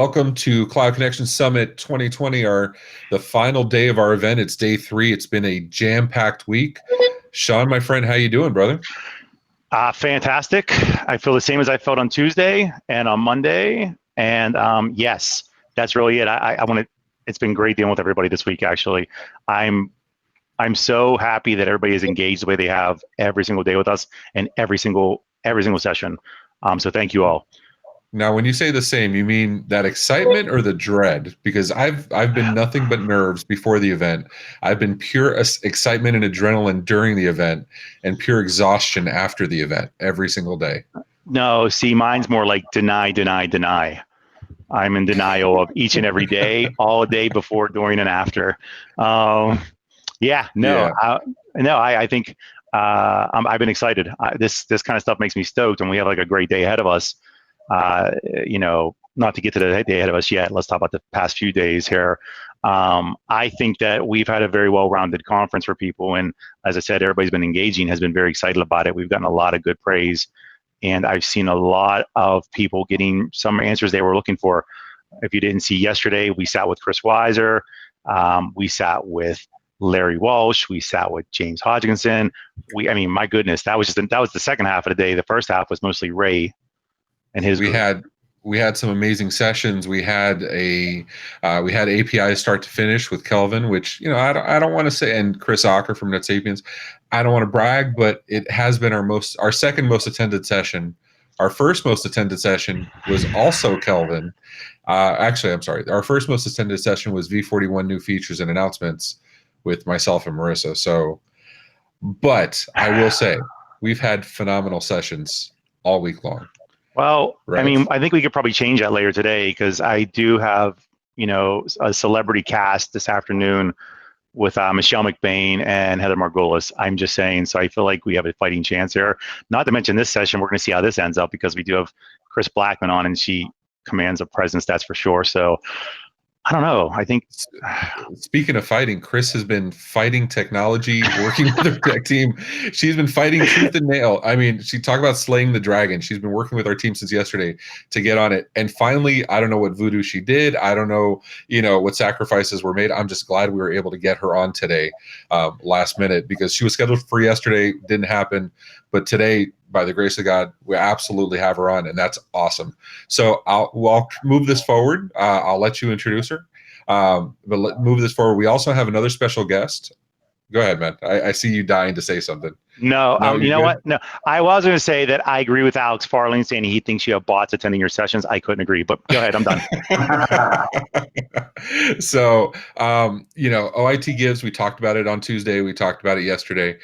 Welcome to Cloud Connection Summit 2020, the final day of our event. It's day 3. It's been a jam-packed week. Sean, my friend, how you doing, brother? Fantastic. I feel the same as I felt on Tuesday and on Monday. And yes, that's really it. I want to. It's been great dealing with everybody this week. Actually, I'm so happy that everybody is engaged the way they have every single day with us and every single session. So thank you all. Now, when you say the same, you mean that excitement or the dread? Because I've been nothing but nerves before the event. I've been pure excitement and adrenaline during the event, and pure exhaustion after the event every single day. No, see, mine's more like deny, deny, deny. I'm in denial of each and every day, all day before, during, and after. Yeah, no, Yeah. I think I've been excited. This kind of stuff makes me stoked, and we have like a great day ahead of us. Not to get to the day ahead of us yet. Let's talk about the past few days here. I think that we've had a very well-rounded conference for people, and as I said, everybody's been engaging, has been very excited about it. We've gotten a lot of good praise, and I've seen a lot of people getting some answers they were looking for. If you didn't see yesterday, we sat with Chris Weiser, we sat with Larry Walsh, we sat with James Hodgkinson. My goodness, that was the second half of the day. The first half was mostly Ray and his group. We had some amazing sessions. We had API start to finish with Kelvin, which I don't want to say, and Chris Ocker from NetSapiens. I don't want to brag, but it has been our second most attended session. Our first most attended session was also Kelvin. Actually, I'm sorry. Our first most attended session was V41 new features and announcements with myself and Marissa. So, but I will say we've had phenomenal sessions all week long. Well, right. I think we could probably change that later today because I do have, a celebrity cast this afternoon with Michelle McBain and Heather Margolis. I'm just saying, so I feel like we have a fighting chance here. Not to mention this session, we're going to see how this ends up because we do have Chris Blackman on and she commands a presence, that's for sure. So I don't know. I think. Speaking of fighting, Chris has been fighting technology, working with her tech team. She's been fighting tooth and nail. She talked about slaying the dragon. She's been working with our team since yesterday to get on it. And finally, I don't know what voodoo she did. I don't know, what sacrifices were made. I'm just glad we were able to get her on today, last minute, because she was scheduled for yesterday. Didn't happen. But today, by the grace of God, we absolutely have her on, and that's awesome. So I'll move this forward. I'll let you introduce her. But let's move this forward. We also have another special guest. Go ahead, man. I see you dying to say something. No, you know what? No, I was going to say that I agree with Alex Farling saying he thinks you have bots attending your sessions. I couldn't agree, but go ahead. I'm done. So, OIT Gives, we talked about it on Tuesday. We talked about it yesterday.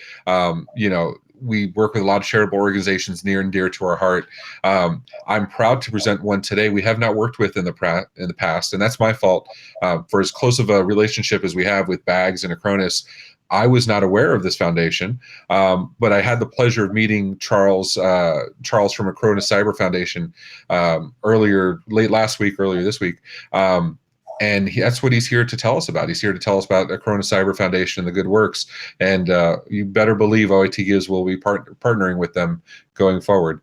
We work with a lot of charitable organizations near and dear to our heart. I'm proud to present one today we have not worked with in the past, and that's my fault. For as close of a relationship as we have with Bags and Acronis, I was not aware of this foundation, but I had the pleasure of meeting Charles from Acronis Cyber Foundation earlier this week. And that's what he's here to tell us about. He's here to tell us about the Acronis Cyber Foundation and the good works. And you better believe OIT Gives will be partnering with them going forward.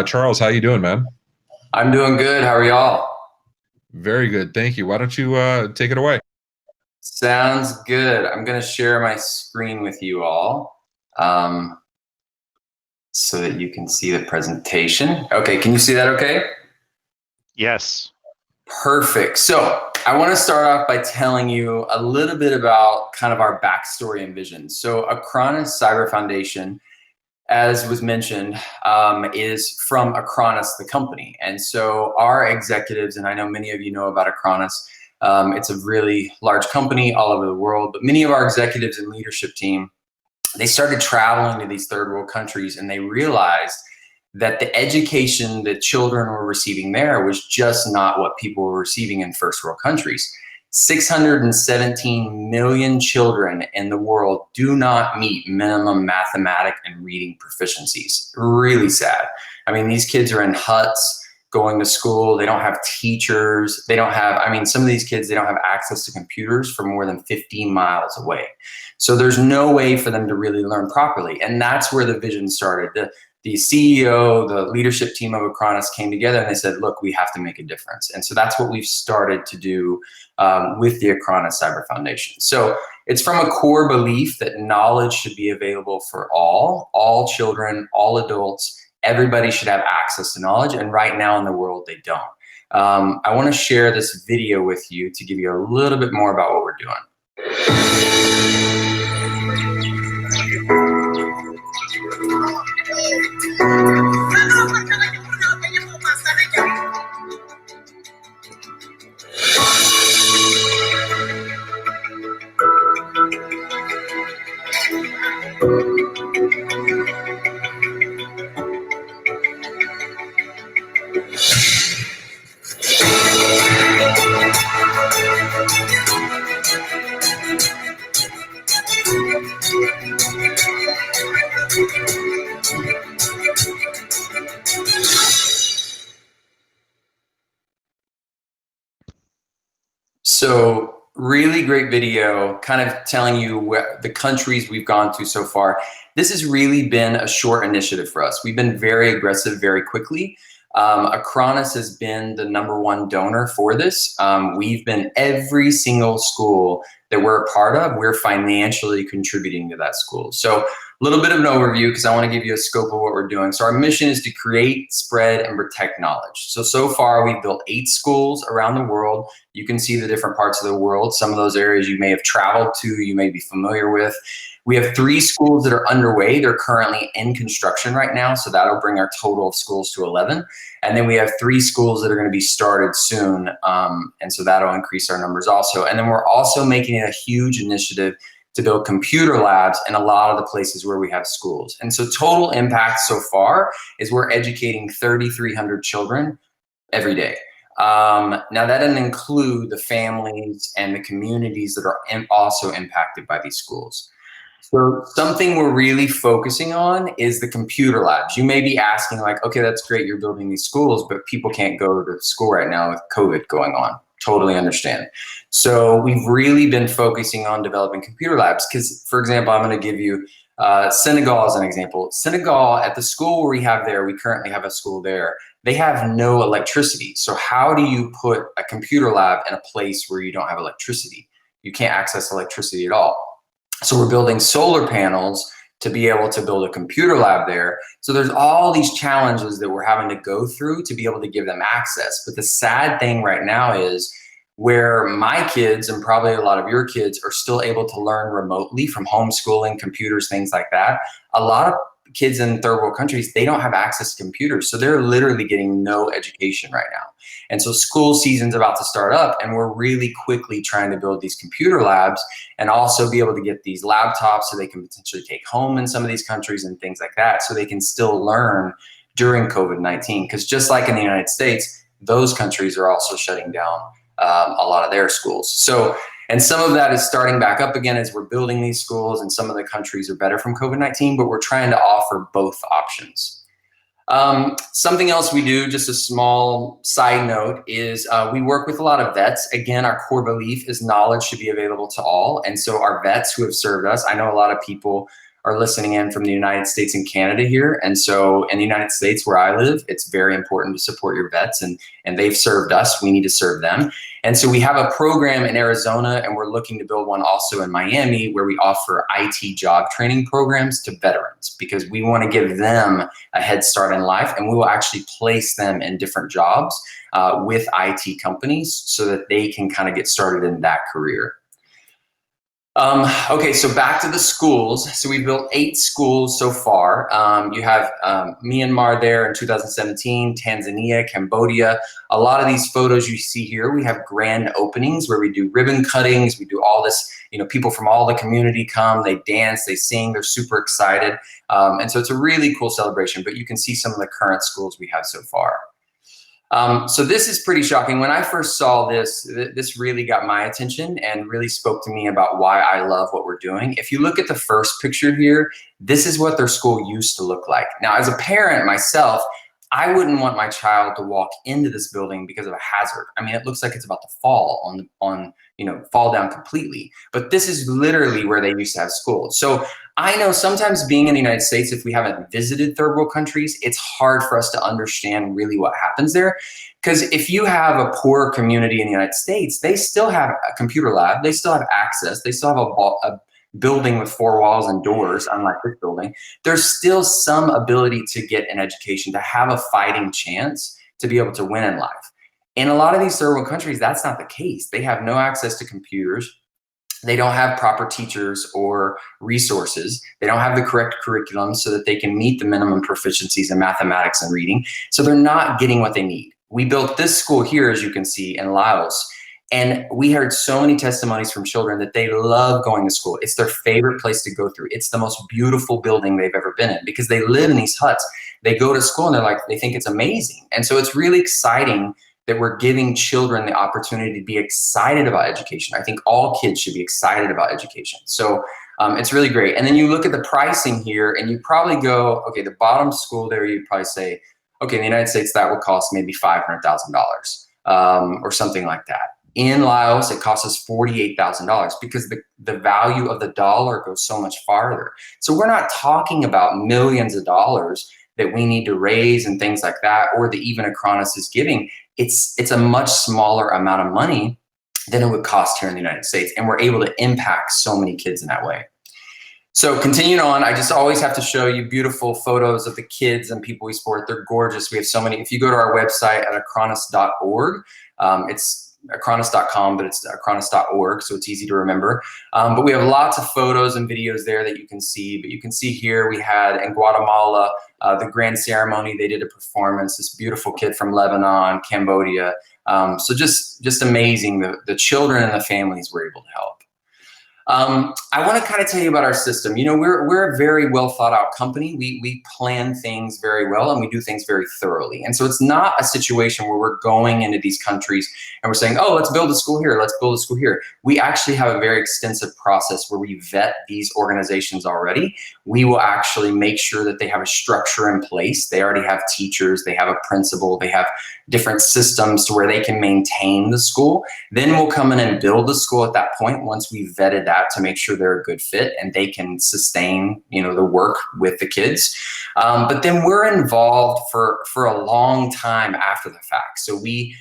Charles, how you doing, man? I'm doing good. How are y'all? Very good. Thank you. Why don't you take it away? Sounds good. I'm going to share my screen with you all so that you can see the presentation. Okay. Can you see that okay? Yes. Perfect. So I want to start off by telling you a little bit about kind of our backstory and vision. So Acronis Cyber Foundation, as was mentioned, is from Acronis, the company. And so our executives, and I know many of you know about Acronis, it's a really large company all over the world, but many of our executives and leadership team, they started traveling to these third world countries and they realized that the education that children were receiving there was just not what people were receiving in first world countries. 617 million children in the world do not meet minimum mathematic and reading proficiencies. Really sad. These kids are in huts going to school. They don't have teachers. They don't have, some of these kids, they don't have access to computers for more than 15 miles away. So there's no way for them to really learn properly. And that's where the vision started. the CEO, the leadership team of Acronis came together and they said, look, we have to make a difference. And so that's what we've started to do with the Acronis Cyber Foundation. So it's from a core belief that knowledge should be available for all children, all adults. Everybody should have access to knowledge. And right now in the world, they don't. I want to share this video with you to give you a little bit more about what we're doing. So really great video, kind of telling you the countries we've gone to so far. This has really been a short initiative for us. We've been very aggressive very quickly. Acronis has been the #1 donor for this. We've been every single school that we're a part of, we're financially contributing to that school. So a little bit of an overview because I want to give you a scope of what we're doing. So our mission is to create, spread, and protect knowledge. So far we've built 8 schools around the world. You can see the different parts of the world. Some of those areas you may have traveled to, you may be familiar with. We have 3 schools that are underway. They're currently in construction right now, so that'll bring our total of schools to 11. And then we have 3 schools that are going to be started soon, and so that'll increase our numbers also. And then we're also making it a huge initiative to build computer labs in a lot of the places where we have schools. And so total impact so far is we're educating 3,300 children every day. Now that doesn't include the families and the communities that are also impacted by these schools. So something we're really focusing on is the computer labs. You may be asking like, okay, that's great, you're building these schools, but people can't go to school right now with COVID going on. Totally understand. So we've really been focusing on developing computer labs because, for example, I'm going to give you Senegal as an example. Senegal, at the school where we have there, we currently have a school there, they have no electricity. So how do you put a computer lab in a place where you don't have electricity? You can't access electricity at all. So we're building solar panels to be able to build a computer lab there. So there's all these challenges that we're having to go through to be able to give them access. But the sad thing right now is where my kids and probably a lot of your kids are still able to learn remotely from homeschooling, computers, things like that. A lot of kids in third world countries, they don't have access to computers. So they're literally getting no education right now. And so school season's about to start up and we're really quickly trying to build these computer labs and also be able to get these laptops so they can potentially take home in some of these countries and things like that so they can still learn during COVID-19. Because just like in the United States, those countries are also shutting down a lot of their schools. So, and some of that is starting back up again as we're building these schools and some of the countries are better from COVID-19, but we're trying to offer both options. Something else we do, just a small side note, is we work with a lot of vets. Again, our core belief is knowledge should be available to all. And so our vets who have served us, I know a lot of people are listening in from the United States and Canada here. And so in the United States where I live, it's very important to support your vets and they've served us, we need to serve them. And so we have a program in Arizona and we're looking to build one also in Miami where we offer IT job training programs to veterans because we want to give them a head start in life and we will actually place them in different jobs with IT companies so that they can kind of get started in that career. Okay, so back to the schools. So we built 8 schools so far. You have Myanmar there in 2017, Tanzania, Cambodia. A lot of these photos you see here, we have grand openings where we do ribbon cuttings. We do all this, you know, people from all the community come, they dance, they sing, they're super excited. And so it's a really cool celebration, but you can see some of the current schools we have so far. So this is pretty shocking. When I first saw this, this really got my attention and really spoke to me about why I love what we're doing. If you look at the first picture here, this is what their school used to look like. Now, as a parent myself, I wouldn't want my child to walk into this building because of a hazard. I mean, it looks like it's about to fall fall down completely. But this is literally where they used to have school. So I know sometimes being in the United States, if we haven't visited third world countries, it's hard for us to understand really what happens there. Because if you have a poor community in the United States, they still have a computer lab, they still have access, they still have a building with 4 walls and doors, unlike this building. There's still some ability to get an education, to have a fighting chance to be able to win in life. In a lot of these third world countries, that's not the case. They have no access to computers. They don't have proper teachers or resources. They don't have the correct curriculum so that they can meet the minimum proficiencies in mathematics and reading. So they're not getting what they need. We built this school here, as you can see, in Laos, and we heard so many testimonies from children that they love going to school. It's their favorite place to go through. It's the most beautiful building they've ever been in because they live in these huts. They go to school and they think it's amazing. And so it's really exciting that we're giving children the opportunity to be excited about education. I think all kids should be excited about education. So it's really great. And then you look at the pricing here and you probably go, okay, the bottom school there, you'd probably say, okay, in the United States, that would cost maybe $500,000 or something like that. In Laos, it costs us $48,000 because the value of the dollar goes so much farther. So we're not talking about millions of dollars that we need to raise and things like that, or that even Acronis is giving. It's a much smaller amount of money than it would cost here in the United States. And we're able to impact so many kids in that way. So continuing on, I just always have to show you beautiful photos of the kids and people we support. They're gorgeous. We have so many. If you go to our website at acronis.org, it's acronis.com, but it's acronis.org, so it's easy to remember. But we have lots of photos and videos there that you can see. But you can see here we had in Guatemala, the grand ceremony, they did a performance, this beautiful kid from Lebanon, Cambodia. So just amazing, the children and the families we're able to help. I want to kind of tell you about our system. You know, we're a very well thought out company. We plan things very well and we do things very thoroughly. And so it's not a situation where we're going into these countries and we're saying, oh, let's build a school here, let's build a school here. We actually have a very extensive process where we vet these organizations already. We will actually make sure that they have a structure in place. They already have teachers, they have a principal, they have different systems to where they can maintain the school. Then we'll come in and build the school at that point once we've vetted that to make sure they're a good fit and they can sustain, the work with the kids. But then we're involved for a long time after the fact. So we,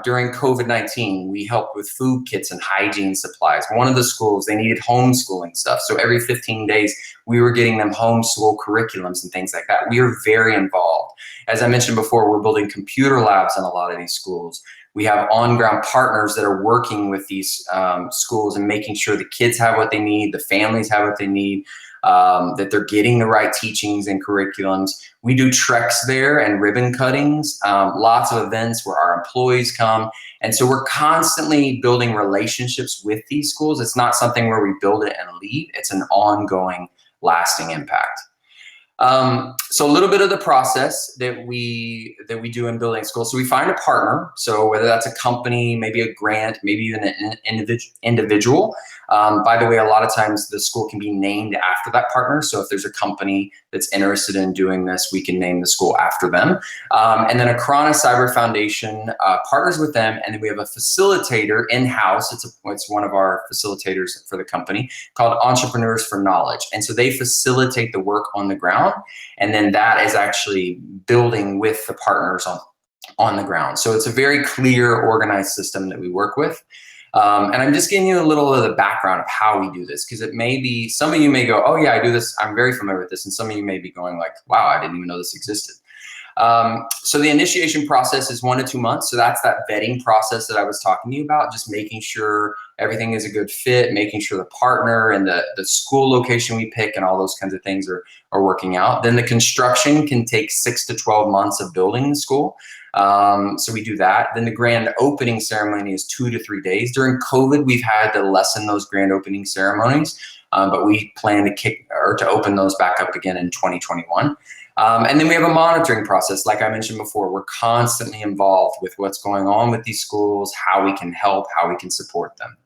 during COVID-19, we helped with food kits and hygiene supplies. One of the schools, they needed homeschooling stuff. So every 15 days, we were getting them homeschool curriculums and things like that. We are very involved. As I mentioned before, we're building computer labs in a lot of these schools. We have on-ground partners that are working with these schools and making sure the kids have what they need, the families have what they need, that they're getting the right teachings and curriculums. We do treks there and ribbon cuttings, lots of events where our employees come. And so we're constantly building relationships with these schools. It's not something where we build it and leave. It's an ongoing, lasting impact. So a little bit of the process that we do in building schools. So we find a partner. So whether that's a company, maybe a grant, maybe even an individual. By the way, a lot of times the school can be named after that partner. So if there's a company that's interested in doing this, we can name the school after them. And then Acronis Cyber Foundation partners with them, and then we have a facilitator in-house. It's one of our facilitators for the company called Entrepreneurs for Knowledge. And so they facilitate the work on the ground, and then that is actually building with the partners on the ground. So it's a very clear, organized system that we work with. And I'm just giving you a little of the background of how we do this, because it may be, some of you may go, oh yeah, I do this, I'm very familiar with this. And some of you may be going like, wow, I didn't even know this existed. So the initiation process is 1 to 2 months. So that's that vetting process that I was talking to you about, just making sure everything is a good fit, making sure the partner and the school location we pick and all those kinds of things are working out. Then the construction can take 6 to 12 months of building the school. So we do that. Then the grand opening ceremony is 2 to 3 days. During COVID, we've had to lessen those grand opening ceremonies, but we plan to open those back up again in 2021. And then we have a monitoring process. Like I mentioned before, we're constantly involved with what's going on with these schools, how we can help, how we can support them.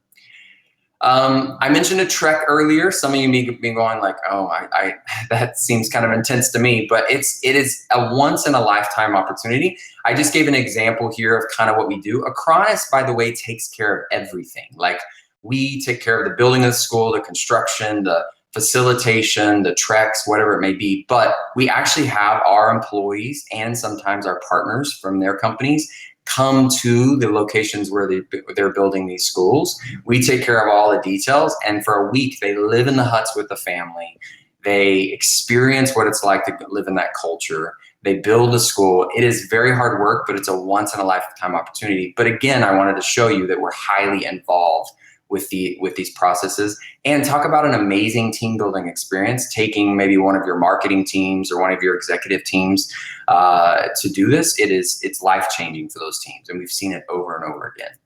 I mentioned a trek earlier. Some of you may be going like, "Oh, I that seems kind of intense to me," but it is a once in a lifetime opportunity. I just gave an example here of kind of what we do. Acronis, by the way, takes care of everything. Like, we take care of the building of the school, the construction, the facilitation, the treks, whatever it may be. But we actually have our employees and sometimes our partners from their companies come to the locations where they're building these schools. We take care of all the details, and for a week they live in the huts with the family. They experience what it's like to live in that culture. They build a school. It is very hard work, but it's a once in a lifetime opportunity. But again, I wanted to show you that we're highly involved with these processes, and talk about an amazing team building experience, taking maybe one of your marketing teams or one of your executive teams to do this. It's life-changing for those teams, and we've seen it over and over again.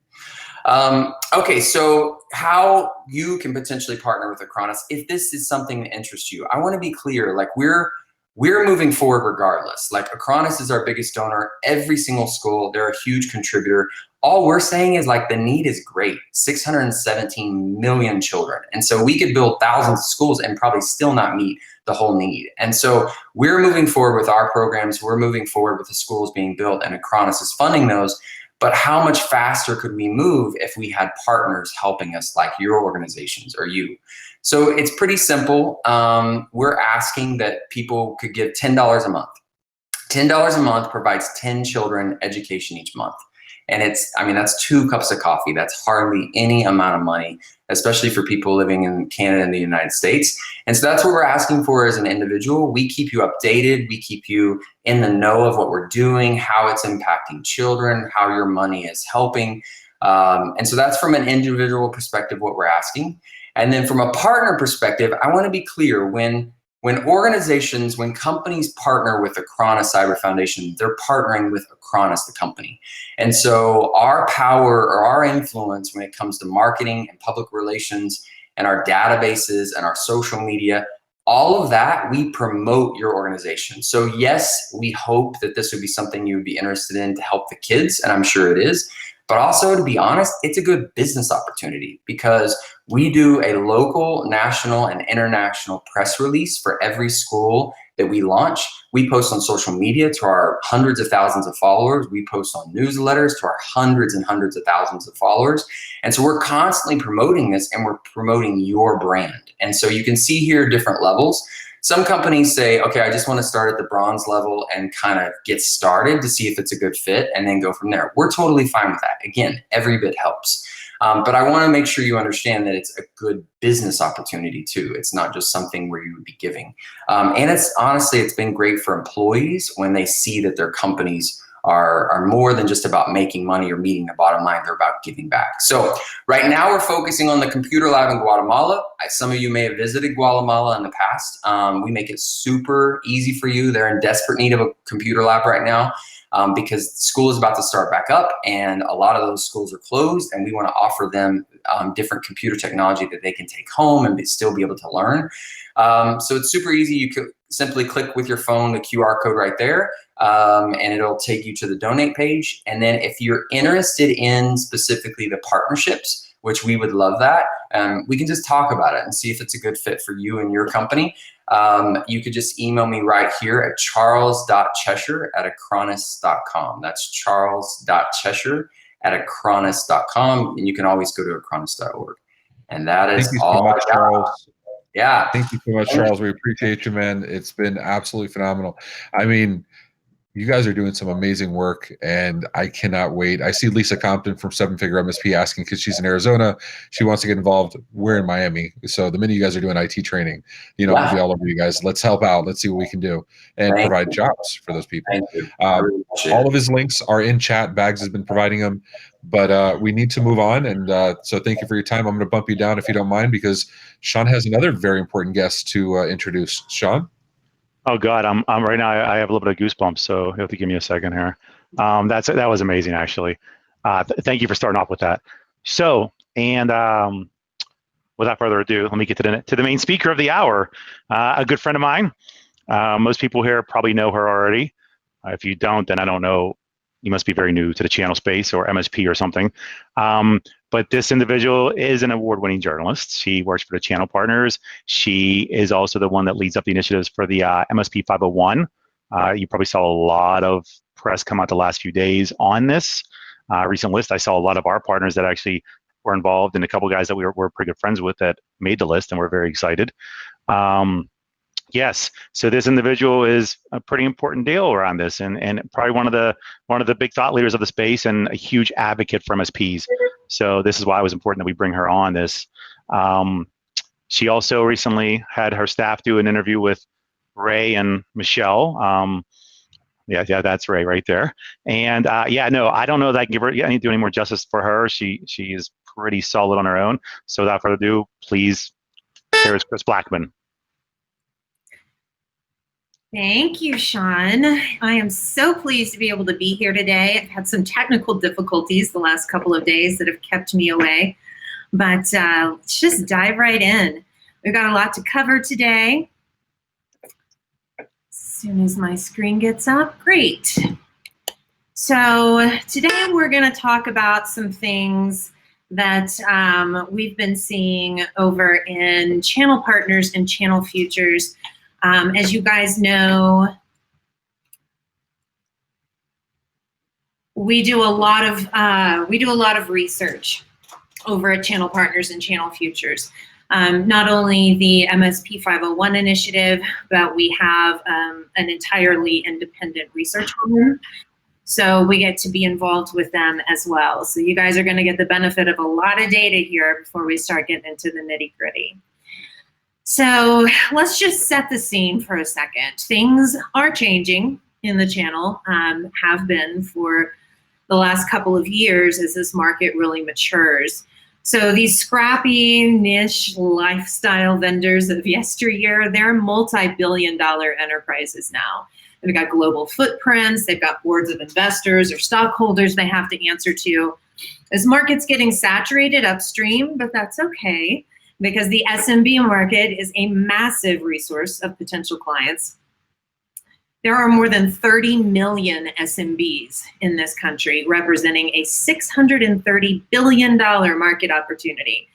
Okay, so how you can potentially partner with Acronis if this is something that interests you. I want to be clear, like, we're moving forward regardless. Like, Acronis is our biggest donor. Every single school, they're a huge contributor. All we're saying is, like, the need is great. 617 million children. And so we could build thousands of schools and probably still not meet the whole need. And so we're moving forward with our programs. We're moving forward with the schools being built, and Acronis is funding those. But how much faster could we move if we had partners helping us, like your organizations or you? So it's pretty simple. We're asking that people could give $10 a month. $10 a month provides 10 children education each month. And that's 2 cups of coffee. That's hardly any amount of money, especially for people living in Canada and the United States. And so that's what we're asking for as an individual. We keep you updated. We keep you in the know of what we're doing, how it's impacting children, how your money is helping. And so that's from an individual perspective, what we're asking. And then from a partner perspective, I want to be clear, when organizations, when companies partner with Acronis Cyber Foundation, they're partnering with Acronis, the company. And so our power or our influence when it comes to marketing and public relations and our databases and our social media, all of that, we promote your organization. So yes, we hope that this would be something you would be interested in to help the kids, and I'm sure it is. But also, to be honest, it's a good business opportunity because we do a local, national, and international press release for every school that we launch. We post on social media to our hundreds of thousands of followers. We post on newsletters to our hundreds and hundreds of thousands of followers. And so we're constantly promoting this, and we're promoting your brand. And so you can see here different levels. Some companies say, okay, I just want to start at the bronze level and kind of get started to see if it's a good fit and then go from there. We're totally fine with that. Again, every bit helps. But I want to make sure you understand that it's a good business opportunity too. It's not just something where you would be giving. And it's been great for employees when they see that their companies are more than just about making money or meeting the bottom line. They're about giving back. So right now we're focusing on the computer lab in Guatemala. Some of you may have visited Guatemala in the past. We make it super easy for you. They're in desperate need of a computer lab right now because school is about to start back up, and a lot of those schools are closed, and we want to offer them different computer technology that they can take home and still be able to learn. So it's super easy. You could simply click with your phone the QR code right there, and it'll take you to the donate page. And then if you're interested in specifically the partnerships, which we would love that, we can just talk about it and see if it's a good fit for you and your company. You could just email me right here at charles.cheshire@acronis.com. That's charles.cheshire@acronis.com. And you can always go to acronis.org. And that is all. Thank you so much, Charles. Yeah. Thank you so much, Charles. We appreciate you, man. It's been absolutely phenomenal. I mean, you guys are doing some amazing work, and I cannot wait. I see Lisa Compton from Seven Figure MSP asking because she's in Arizona. She wants to get involved. We're in Miami. So the minute you guys are doing IT training, we'll be all over you guys. Let's help out. Let's see what we can do and provide jobs for those people. Thank you. All of his links are in chat. Bags has been providing them, but we need to move on. And so thank you for your time. I'm going to bump you down if you don't mind, because Sean has another very important guest to introduce. Sean? Oh God, I'm right now. I have a little bit of goosebumps, so you have to give me a second here. That was amazing, actually. Thank you for starting off with that. So, and without further ado, let me get to the main speaker of the hour, a good friend of mine. Most people here probably know her already. If you don't, then I don't know. You must be very new to the channel space or MSP or something. But this individual is an award-winning journalist. She works for the channel partners. She is also the one that leads up the initiatives for the MSP 501. You probably saw a lot of press come out the last few days on this recent list. I saw a lot of our partners that actually were involved, and a couple of guys that we were pretty good friends with that made the list, and we're very excited. Yes, so this individual is a pretty important deal around this, and probably one of the big thought leaders of the space and a huge advocate for MSPs. So this is why it was important that we bring her on this. She also recently had her staff do an interview with Ray and Michelle. Yeah, that's Ray right there. And no, I don't know that I can do any more justice for her. She is pretty solid on her own. So without further ado, please, here's Chris Blackman. Thank you, Sean. I am so pleased to be able to be here today. I've had some technical difficulties the last couple of days that have kept me away, but let's just dive right in. We've got a lot to cover today. As soon as my screen gets up, great. So today we're going to talk about some things that we've been seeing over in channel partners and channel futures. As you guys know, we do a lot of research over at Channel Partners and Channel Futures. Not only the MSP 501 initiative, but we have an entirely independent research arm. So we get to be involved with them as well. So you guys are going to get the benefit of a lot of data here before we start getting into the nitty-gritty. So let's just set the scene for a second. Things are changing in the channel, have been for the last couple of years as this market really matures. So these scrappy niche lifestyle vendors of yesteryear, they're multi-billion-dollar enterprises now. They've got global footprints, they've got boards of investors or stockholders they have to answer to. This market's getting saturated upstream, but that's okay, because the SMB market is a massive resource of potential clients. There are more than 30 million SMBs in this country, representing a $630 billion market opportunity.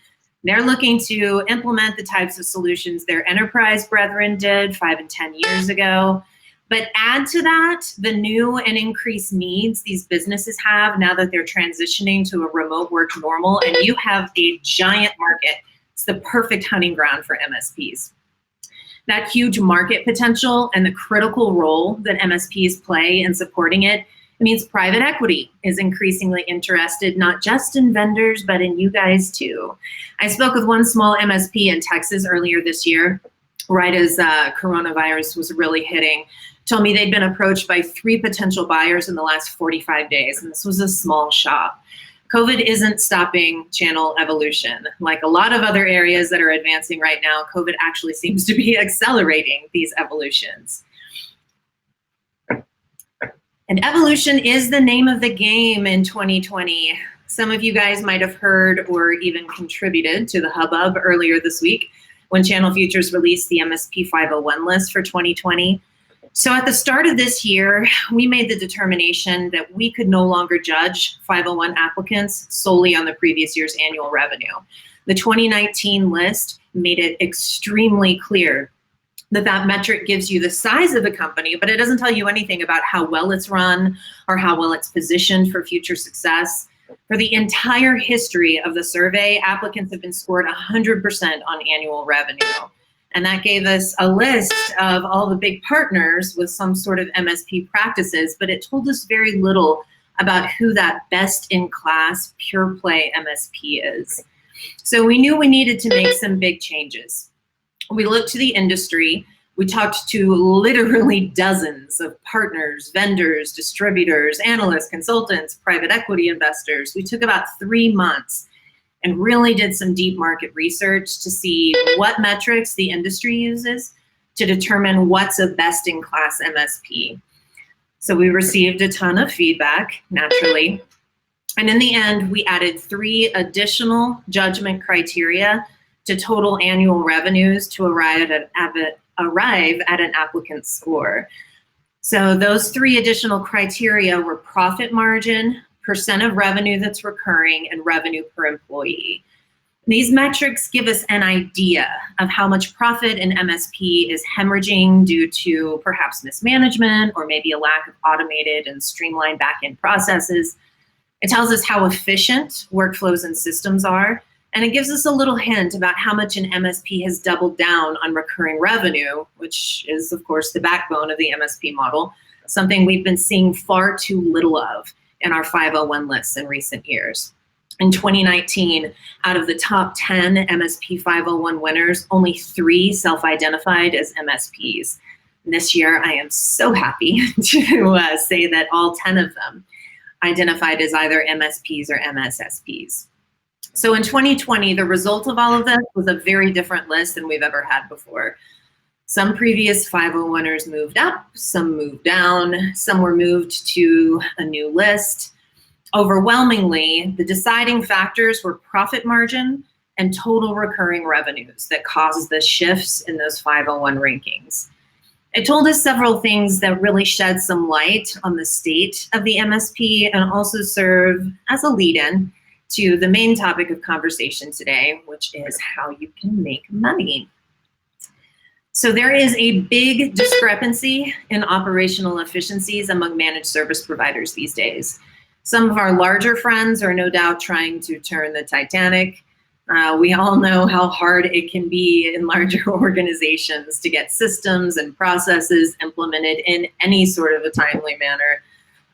They're looking to implement the types of solutions their enterprise brethren did 5 and 10 years ago. But add to that the new and increased needs these businesses have now that they're transitioning to a remote work normal, and you have a giant market. It's the perfect hunting ground for MSPs. That huge market potential and the critical role that MSPs play in supporting it means private equity is increasingly interested, not just in vendors, but in you guys too. I spoke with one small MSP in Texas earlier this year, right as coronavirus was really hitting. Told me they'd been approached by 3 potential buyers in the last 45 days, and this was a small shop. COVID isn't stopping channel evolution. Like a lot of other areas that are advancing right now, COVID actually seems to be accelerating these evolutions. And evolution is the name of the game in 2020. Some of you guys might have heard or even contributed to the hubbub earlier this week when Channel Futures released the MSP 501 list for 2020. So at the start of this year, we made the determination that we could no longer judge 501 applicants solely on the previous year's annual revenue. The 2019 list made it extremely clear that that metric gives you the size of the company, but it doesn't tell you anything about how well it's run or how well it's positioned for future success. For the entire history of the survey, applicants have been scored 100% on annual revenue. And that gave us a list of all the big partners with some sort of MSP practices, but it told us very little about who that best-in-class pure play MSP is. So we knew we needed to make some big changes. We looked to the industry. We talked to literally dozens of partners, vendors, distributors, analysts, consultants, private equity investors. We took about 3 months and really did some deep market research to see what metrics the industry uses to determine what's a best-in-class MSP. So we received a ton of feedback, naturally. And in the end, we added 3 additional judgment criteria to total annual revenues to arrive at an applicant score. So those 3 additional criteria were profit margin, percent of revenue that's recurring, and revenue per employee. These metrics give us an idea of how much profit an MSP is hemorrhaging due to perhaps mismanagement or maybe a lack of automated and streamlined back-end processes. It tells us how efficient workflows and systems are, and it gives us a little hint about how much an MSP has doubled down on recurring revenue, which is, of course, the backbone of the MSP model, something we've been seeing far too little of in our 501 lists in recent years. In 2019, out of the top 10 MSP 501 winners, only 3 self-identified as MSPs. And this year, I am so happy to say that all 10 of them identified as either MSPs or MSSPs. So in 2020, the result of all of this was a very different list than we've ever had before. Some previous 501ers moved up, some moved down, some were moved to a new list. Overwhelmingly, the deciding factors were profit margin and total recurring revenues that caused the shifts in those 501 rankings. It told us several things that really shed some light on the state of the MSP and also serve as a lead-in to the main topic of conversation today, which is how you can make money. So there is a big discrepancy in operational efficiencies among managed service providers these days. Some of our larger friends are no doubt trying to turn the Titanic. We all know how hard it can be in larger organizations to get systems and processes implemented in any sort of a timely manner.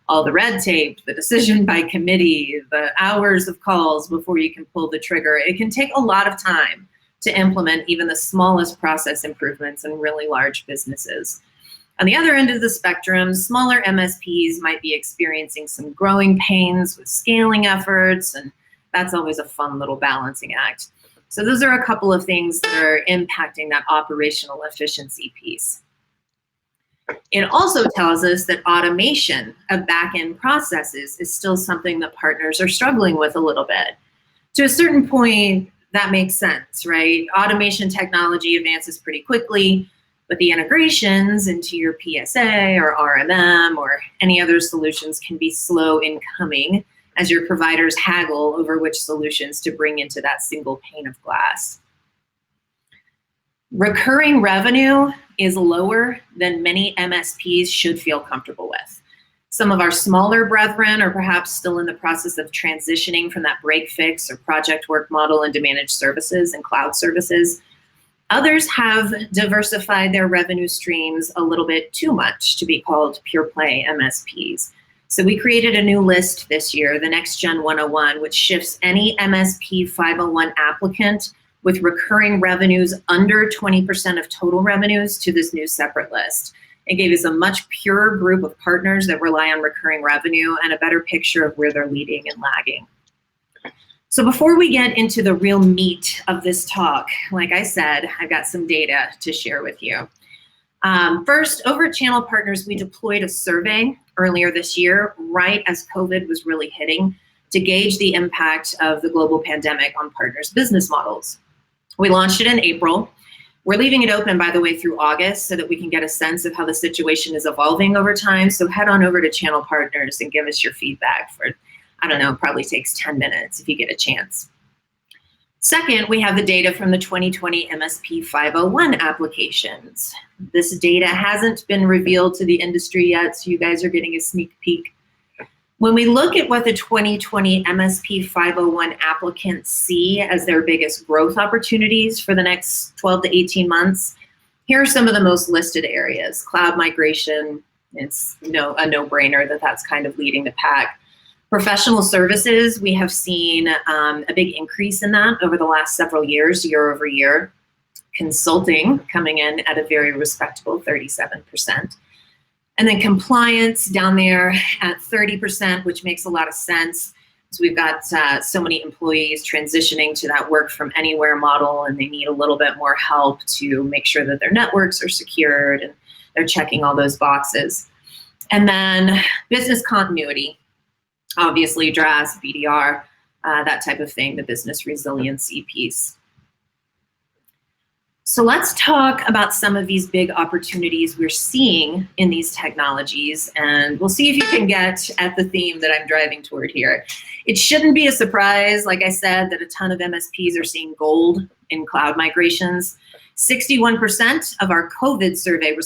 All the red tape, the decision by committee, the hours of calls before you can pull the trigger. It can take a lot of time to implement even the smallest process improvements in really large businesses. On the other end of the spectrum, smaller MSPs might be experiencing some growing pains with scaling efforts, and that's always a fun little balancing act. So those are a couple of things that are impacting that operational efficiency piece. It also tells us that automation of back-end processes is still something that partners are struggling with a little bit. To a certain point, that makes sense, right? Automation technology advances pretty quickly, but the integrations into your PSA or RMM or any other solutions can be slow in coming as your providers haggle over which solutions to bring into that single pane of glass. Recurring revenue is lower than many MSPs should feel comfortable with. Some of our smaller brethren are perhaps still in the process of transitioning from that break fix or project work model into managed services and cloud services. Others have diversified their revenue streams a little bit too much to be called pure play MSPs. So we created a new list this year, the Next Gen 101, which shifts any MSP 501 applicant with recurring revenues under 20% of total revenues to this new separate list. It gave us a much purer group of partners that rely on recurring revenue and a better picture of where they're leading and lagging. So before we get into the real meat of this talk, like I said, I've got some data to share with you. First, over at Channel Partners, we deployed a survey earlier this year, right as COVID was really hitting, to gauge the impact of the global pandemic on partners' business models. We launched it in April. We're leaving it open, by the way, through August so that we can get a sense of how the situation is evolving over time. So head on over to Channel Partners and give us your feedback for, I don't know, probably takes 10 minutes if you get a chance. Second, we have the data from the 2020 MSP 501 applications. This data hasn't been revealed to the industry yet, so you guys are getting a sneak peek. When we look at what the 2020 MSP 501 applicants see as their biggest growth opportunities for the next 12 to 18 months, here are some of the most listed areas. Cloud migration, it's a no-brainer that that's kind of leading the pack. Professional services, we have seen a big increase in that over the last several years, year over year. Consulting coming in at a very respectable 37%. And then compliance down there at 30%, which makes a lot of sense. So we've got so many employees transitioning to that work from anywhere model, and they need a little bit more help to make sure that their networks are secured and they're checking all those boxes. And then business continuity, obviously DRaaS, BDR, that type of thing, the business resiliency piece. So let's talk about some of these big opportunities we're seeing in these technologies, and we'll see if you can get at the theme that I'm driving toward here. It shouldn't be a surprise, like I said, that a ton of MSPs are seeing gold in cloud migrations. 61% of our COVID survey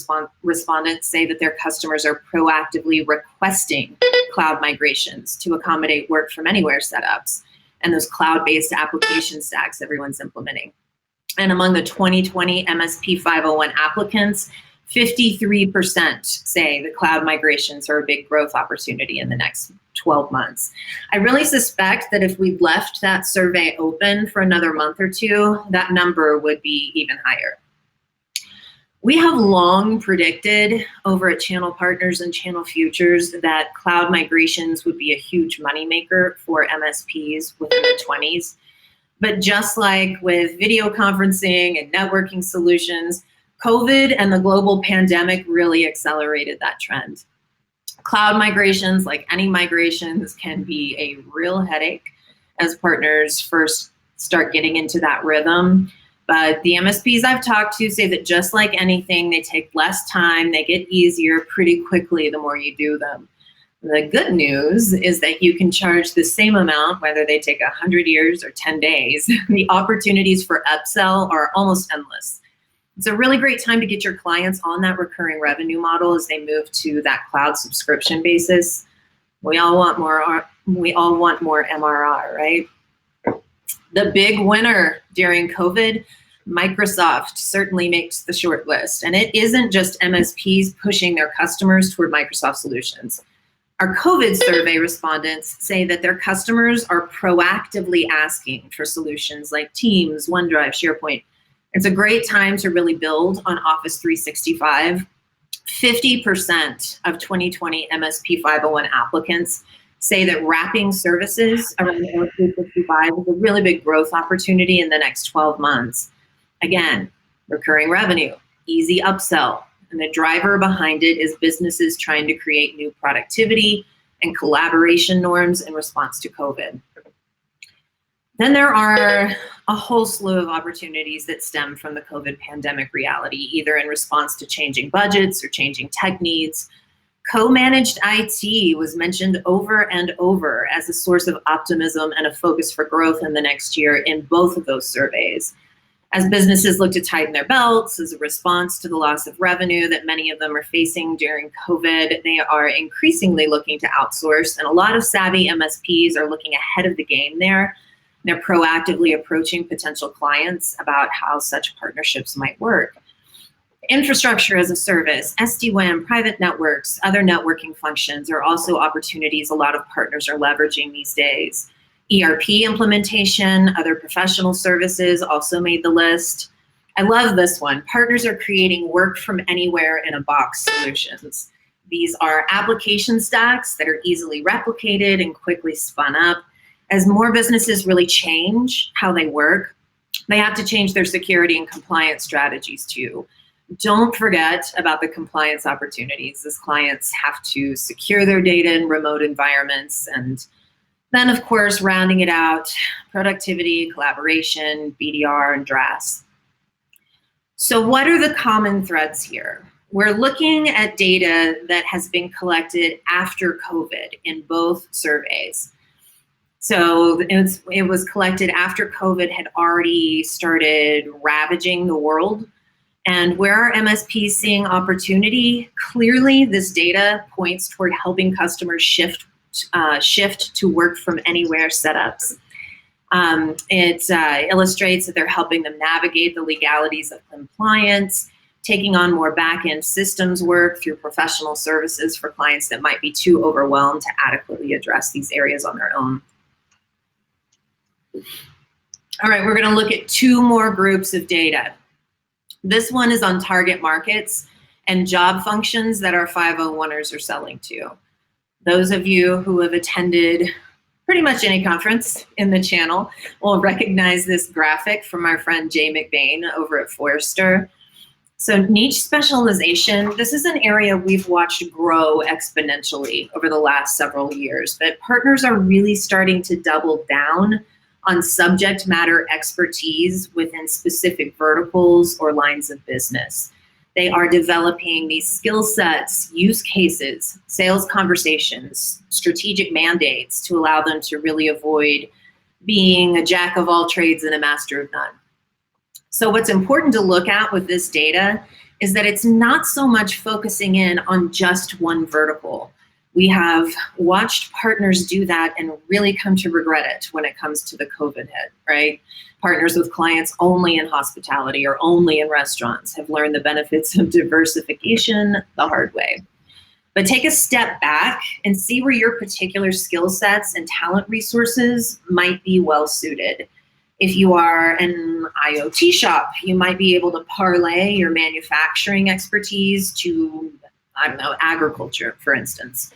respondents say that their customers are proactively requesting cloud migrations to accommodate work from anywhere setups and those cloud-based application stacks everyone's implementing. And among the 2020 MSP 501 applicants, 53% say that cloud migrations are a big growth opportunity in the next 12 months. I really suspect that if we left that survey open for another month or two, that number would be even higher. We have long predicted over at Channel Partners and Channel Futures that cloud migrations would be a huge moneymaker for MSPs within the 20s. But just like with video conferencing and networking solutions, COVID and the global pandemic really accelerated that trend. Cloud migrations, like any migrations, can be a real headache as partners first start getting into that rhythm. But the MSPs I've talked to say that just like anything, they take less time, they get easier pretty quickly the more you do them. The good news is that you can charge the same amount, whether they take 100 years or 10 days. The opportunities for upsell are almost endless. It's a really great time to get your clients on that recurring revenue model as they move to that cloud subscription basis. We all want more MRR, right? The big winner during COVID, Microsoft certainly makes the short list. And it isn't just MSPs pushing their customers toward Microsoft solutions. Our COVID survey respondents say that their customers are proactively asking for solutions like Teams, OneDrive, SharePoint. It's a great time to really build on Office 365. 50% of 2020 MSP 501 applicants say that wrapping services around Office 365 is a really big growth opportunity in the next 12 months. Again, recurring revenue, easy upsell. And the driver behind it is businesses trying to create new productivity and collaboration norms in response to COVID. Then there are a whole slew of opportunities that stem from the COVID pandemic reality, either in response to changing budgets or changing tech needs. Co-managed IT was mentioned over and over as a source of optimism and a focus for growth in the next year in both of those surveys. As businesses look to tighten their belts as a response to the loss of revenue that many of them are facing during COVID, they are increasingly looking to outsource, and a lot of savvy MSPs are looking ahead of the game there. They're proactively approaching potential clients about how such partnerships might work. Infrastructure as a service, SD-WAN, private networks, other networking functions are also opportunities a lot of partners are leveraging these days. ERP implementation, other professional services also made the list. I love this one. Partners are creating work from anywhere in a box solutions. These are application stacks that are easily replicated and quickly spun up. As more businesses really change how they work, they have to change their security and compliance strategies too. Don't forget about the compliance opportunities as clients have to secure their data in remote environments. And then, of course, rounding it out, productivity, collaboration, BDR, and DRaaS. So what are the common threads here? We're looking at data that has been collected after COVID in both surveys. So it was collected after COVID had already started ravaging the world. And where are MSPs seeing opportunity? Clearly, this data points toward helping customers shift to work from anywhere setups. It illustrates that they're helping them navigate the legalities of compliance, taking on more back-end systems work through professional services for clients that might be too overwhelmed to adequately address these areas on their own. All right, we're going to look at two more groups of data. This one is on target markets and job functions that our 501ers are selling to. Those of you who have attended pretty much any conference in the channel will recognize this graphic from our friend Jay McBain over at Forrester. So niche specialization, this is an area we've watched grow exponentially over the last several years, but partners are really starting to double down on subject matter expertise within specific verticals or lines of business. They are developing these skill sets, use cases, sales conversations, strategic mandates to allow them to really avoid being a jack of all trades and a master of none. So what's important to look at with this data is that it's not so much focusing in on just one vertical. We have watched partners do that and really come to regret it when it comes to the COVID hit, right? Partners with clients only in hospitality or only in restaurants have learned the benefits of diversification the hard way. But take a step back and see where your particular skill sets and talent resources might be well suited. If you are an IoT shop, you might be able to parlay your manufacturing expertise to, I don't know, agriculture, for instance.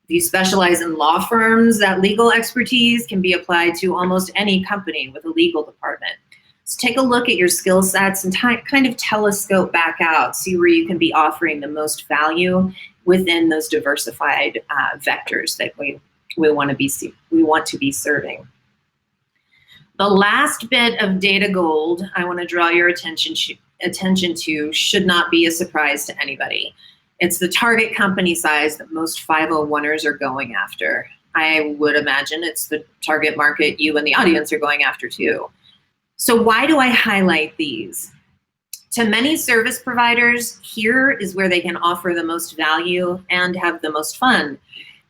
If you specialize in law firms, that legal expertise can be applied to almost any company with a legal department. So take a look at your skill sets and kind of telescope back out, see where you can be offering the most value within those diversified vectors that we want to be serving. The last bit of data gold I want to draw your attention to should not be a surprise to anybody. It's the target company size that most 501ers are going after. I would imagine it's the target market you and the audience are going after too. So why do I highlight these? To many service providers, here is where they can offer the most value and have the most fun.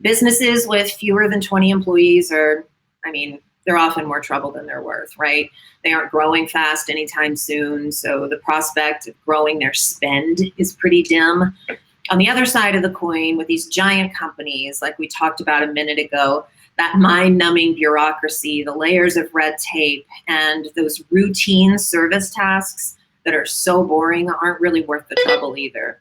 Businesses with fewer than 20 employees are, they're often more trouble than they're worth, right? They aren't growing fast anytime soon, so the prospect of growing their spend is pretty dim. On the other side of the coin, with these giant companies, like we talked about a minute ago, that mind-numbing bureaucracy, the layers of red tape, and those routine service tasks that are so boring aren't really worth the trouble either.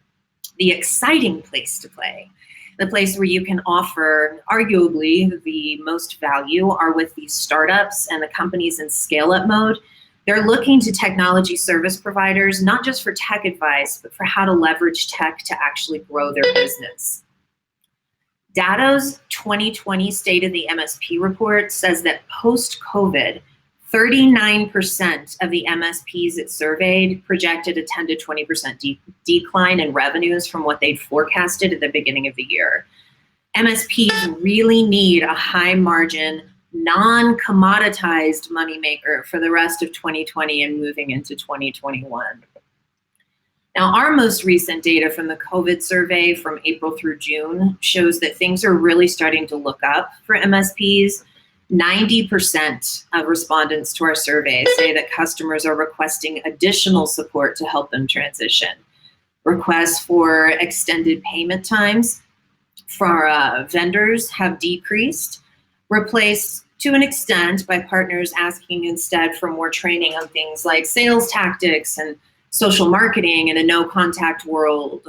The exciting place to play, the place where you can offer arguably the most value, are with these startups and the companies in scale-up mode. They're looking to technology service providers, not just for tech advice, but for how to leverage tech to actually grow their business. Datto's 2020 State of the MSP report says that post-COVID, 39% of the MSPs it surveyed projected a 10 to 20% decline in revenues from what they'd forecasted at the beginning of the year. MSPs really need a high margin, non-commoditized moneymaker for the rest of 2020 and moving into 2021. Now, our most recent data from the COVID survey from April through June shows that things are really starting to look up for MSPs. 90% of respondents to our survey say that customers are requesting additional support to help them transition. Requests for extended payment times for vendors have decreased, replaced to an extent by partners asking instead for more training on things like sales tactics and social marketing in a no-contact world,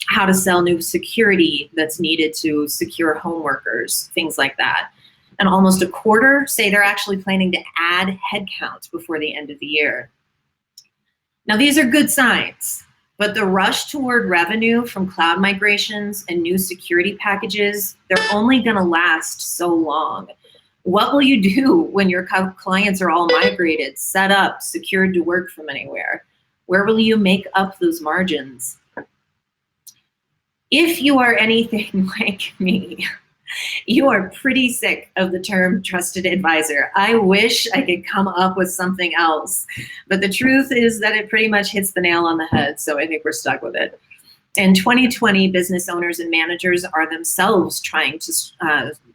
how to sell new security that's needed to secure home workers, things like that. And almost a quarter say they're actually planning to add headcount before the end of the year. Now, these are good signs, but the rush toward revenue from cloud migrations and new security packages, they're only gonna last so long. What will you do when your clients are all migrated, set up, secured to work from anywhere? Where will you make up those margins? If you are anything like me, you are pretty sick of the term trusted advisor. I wish I could come up with something else, but the truth is that it pretty much hits the nail on the head, so I think we're stuck with it. In 2020, business owners and managers are themselves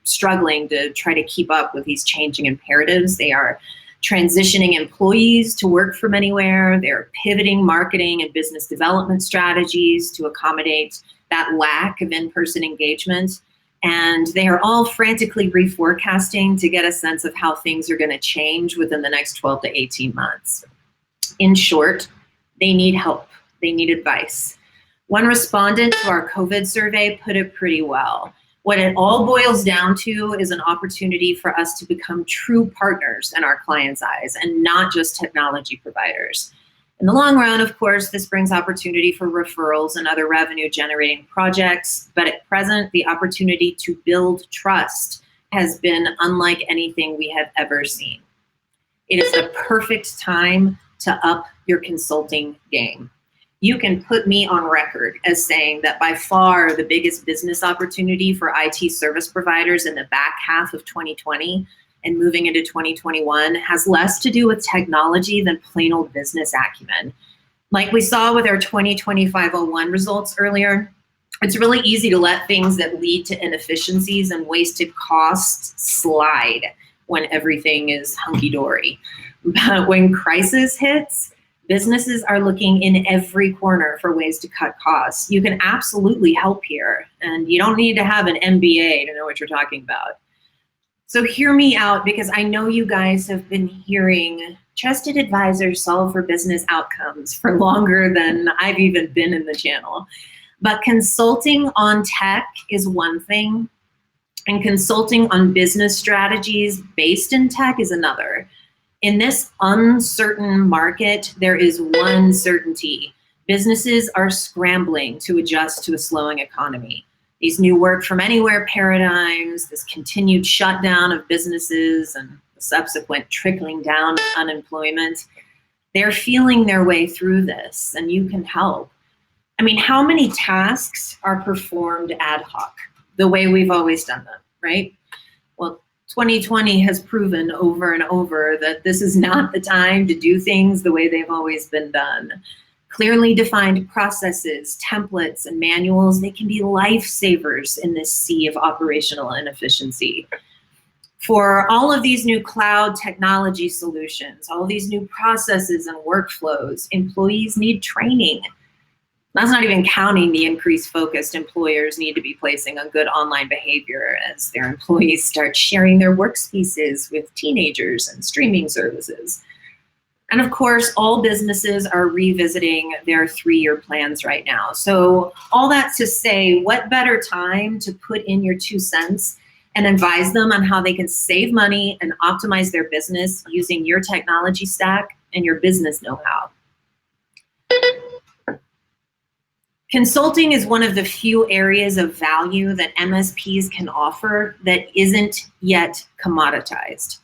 struggling to try to keep up with these changing imperatives. They are transitioning employees to work from anywhere. They're pivoting marketing and business development strategies to accommodate that lack of in-person engagement. And they are all frantically reforecasting to get a sense of how things are going to change within the next 12 to 18 months. In short, they need help. They need advice. One respondent to our COVID survey put it pretty well. What it all boils down to is an opportunity for us to become true partners in our clients' eyes and not just technology providers. In the long run, of course, this brings opportunity for referrals and other revenue-generating projects, but at present, the opportunity to build trust has been unlike anything we have ever seen. it is the perfect time to up your consulting game. You can put me on record as saying that by far the biggest business opportunity for IT service providers in the back half of 2020 and moving into 2021 has less to do with technology than plain old business acumen. Like we saw with our 2020 501 results earlier, it's really easy to let things that lead to inefficiencies and wasted costs slide when everything is hunky-dory. But when crisis hits, businesses are looking in every corner for ways to cut costs. You can absolutely help here, and you don't need to have an MBA to know what you're talking about. So hear me out, because I know you guys have been hearing trusted advisors solve for business outcomes for longer than I've even been in the channel. But consulting on tech is one thing, and consulting on business strategies based in tech is another. In this uncertain market, there is one certainty. Businesses are scrambling to adjust to a slowing economy. These new work from anywhere paradigms, this continued shutdown of businesses and the subsequent trickling down of unemployment, they're feeling their way through this, and you can help. I mean, how many tasks are performed ad hoc, the way we've always done them, right? Well, 2020 has proven over and over that this is not the time to do things the way they've always been done. Clearly defined processes, templates, and manuals, they can be lifesavers in this sea of operational inefficiency. For all of these new cloud technology solutions, all these new processes and workflows, employees need training. That's not even counting the increased focus employers need to be placing on good online behavior as their employees start sharing their workspaces with teenagers and streaming services. And of course, all businesses are revisiting their 3-year plans right now. So all that to say, what better time to put in your 2 cents and advise them on how they can save money and optimize their business using your technology stack and your business know-how. Consulting is one of the few areas of value that MSPs can offer that isn't yet commoditized.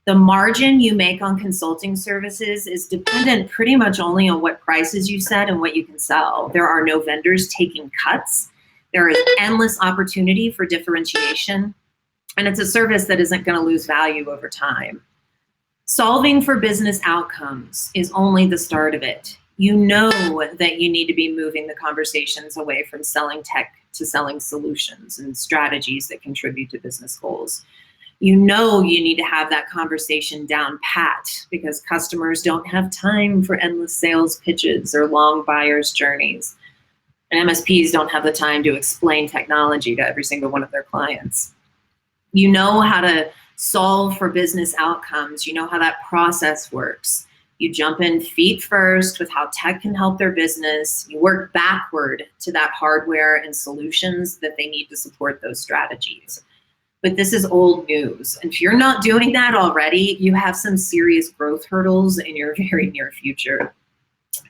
The margin you make on consulting services is dependent pretty much only on what prices you set and what you can sell. There are no vendors taking cuts. There is endless opportunity for differentiation, and it's a service that isn't going to lose value over time. Solving for business outcomes is only the start of it. You know that you need to be moving the conversations away from selling tech to selling solutions and strategies that contribute to business goals. You know you need to have that conversation down pat because customers don't have time for endless sales pitches or long buyer's journeys. And MSPs don't have the time to explain technology to every single one of their clients. You know how to solve for business outcomes. You know how that process works. You jump in feet first with how tech can help their business. You work backward to that hardware and solutions that they need to support those strategies. But this is old news. And if you're not doing that already, you have some serious growth hurdles in your very near future.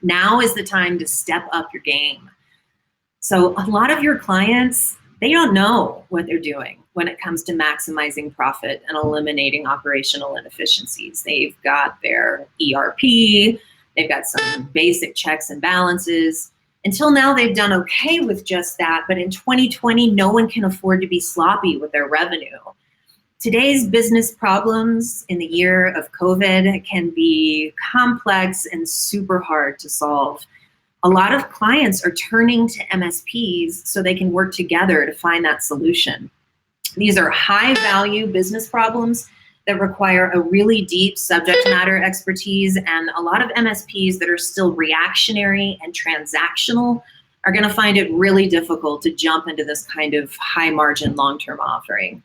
Now is the time to step up your game. So a lot of your clients, they don't know what they're doing when it comes to maximizing profit and eliminating operational inefficiencies. They've got their ERP, they've got some basic checks and balances. Until now, they've done okay with just that, but in 2020, no one can afford to be sloppy with their revenue. Today's business problems in the year of COVID can be complex and super hard to solve. A lot of clients are turning to MSPs so they can work together to find that solution. These are high-value business problems that require a really deep subject matter expertise, and a lot of MSPs that are still reactionary and transactional are going to find it really difficult to jump into this kind of high-margin long-term offering.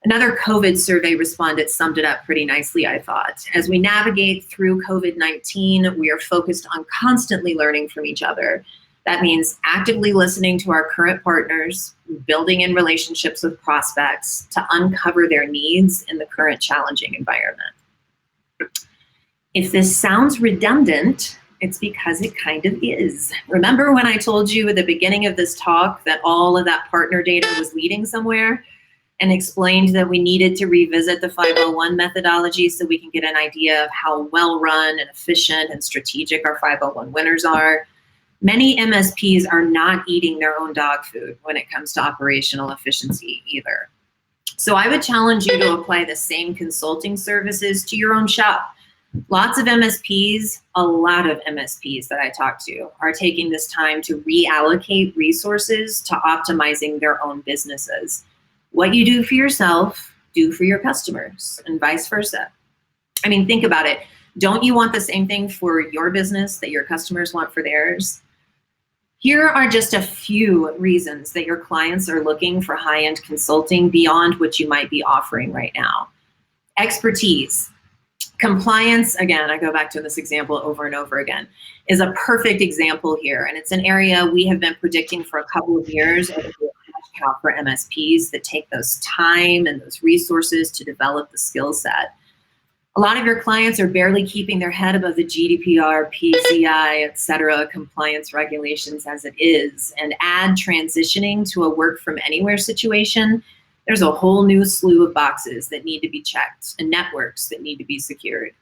Another COVID survey respondent summed it up pretty nicely, I thought. As we navigate through COVID-19, we are focused on constantly learning from each other. That means actively listening to our current partners, building in relationships with prospects to uncover their needs in the current challenging environment. If this sounds redundant, it's because it kind of is. Remember when I told you at the beginning of this talk that all of that partner data was leading somewhere? and explained that we needed to revisit the 501 methodology so we can get an idea of how well run and efficient and strategic our 501 winners are. Many MSPs are not eating their own dog food when it comes to operational efficiency either. So I would challenge you to apply the same consulting services to your own shop. Lots of MSPs, a lot of MSPs that I talk to are taking this time to reallocate resources to optimizing their own businesses. What you do for yourself, do for your customers, and vice versa. I mean, think about it. Don't you want the same thing for your business that your customers want for theirs? Here are just a few reasons that your clients are looking for high-end consulting beyond what you might be offering right now. Expertise. Compliance, again, I go back to this example over and over again, is a perfect example here. And it's an area we have been predicting for a couple of years as a cash cow for MSPs that take those time and those resources to develop the skill set. A lot of your clients are barely keeping their head above the GDPR, PCI, et cetera, compliance regulations as it is. And add transitioning to a work from anywhere situation, there's a whole new slew of boxes that need to be checked and networks that need to be secured.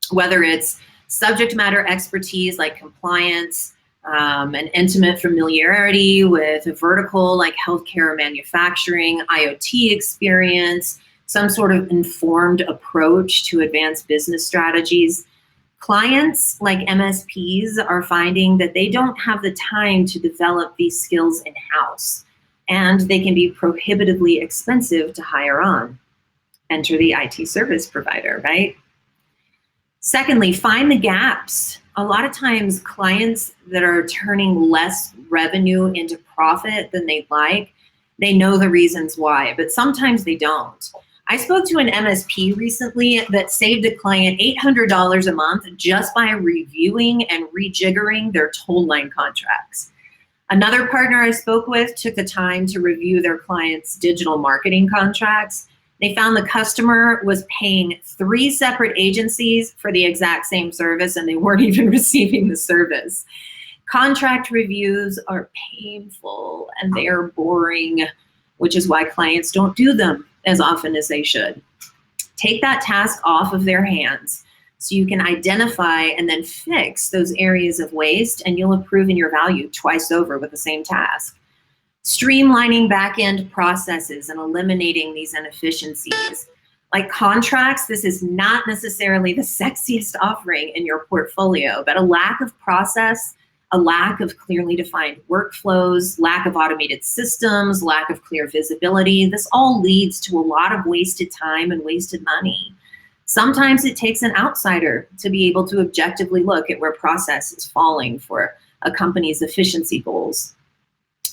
Whether it's subject matter expertise like compliance, an intimate familiarity with a vertical like healthcare or manufacturing, IoT experience, some sort of informed approach to advanced business strategies. Clients like MSPs are finding that they don't have the time to develop these skills in-house, and they can be prohibitively expensive to hire on. Enter the IT service provider, right? Secondly, find the gaps. A lot of times clients that are turning less revenue into profit than they'd like, they know the reasons why, but sometimes they don't. I spoke to an MSP recently that saved a client $800 a month just by reviewing and rejiggering their toll line contracts. Another partner I spoke with took the time to review their client's digital marketing contracts. They found the customer was paying 3 separate agencies for the exact same service, and they weren't even receiving the service. Contract reviews are painful and they are boring, which is why clients don't do them as often as they should. Take that task off of their hands so you can identify and then fix those areas of waste, and you'll improve in your value twice over with the same task. Streamlining back-end processes and eliminating these inefficiencies. Like contracts, this is not necessarily the sexiest offering in your portfolio, but a lack of process, a lack of clearly defined workflows, lack of automated systems, lack of clear visibility, this all leads to a lot of wasted time and wasted money. Sometimes it takes an outsider to be able to objectively look at where process is falling for a company's efficiency goals,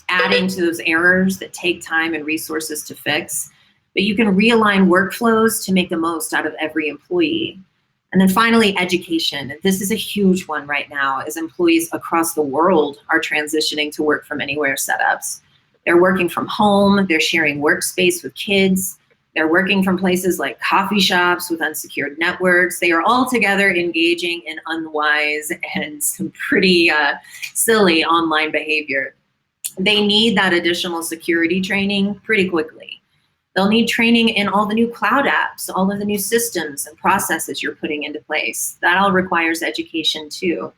adding to those errors that take time and resources to fix. But you can realign workflows to make the most out of every employee. And then finally, education. This is a huge one right now as employees across the world are transitioning to work from anywhere setups. They're working from home, they're sharing workspace with kids, they're working from places like coffee shops with unsecured networks. They are all together engaging in unwise and some pretty silly online behavior. They need that additional security training pretty quickly. They'll need training in all the new cloud apps, all of the new systems and processes you're putting into place. That all requires education too.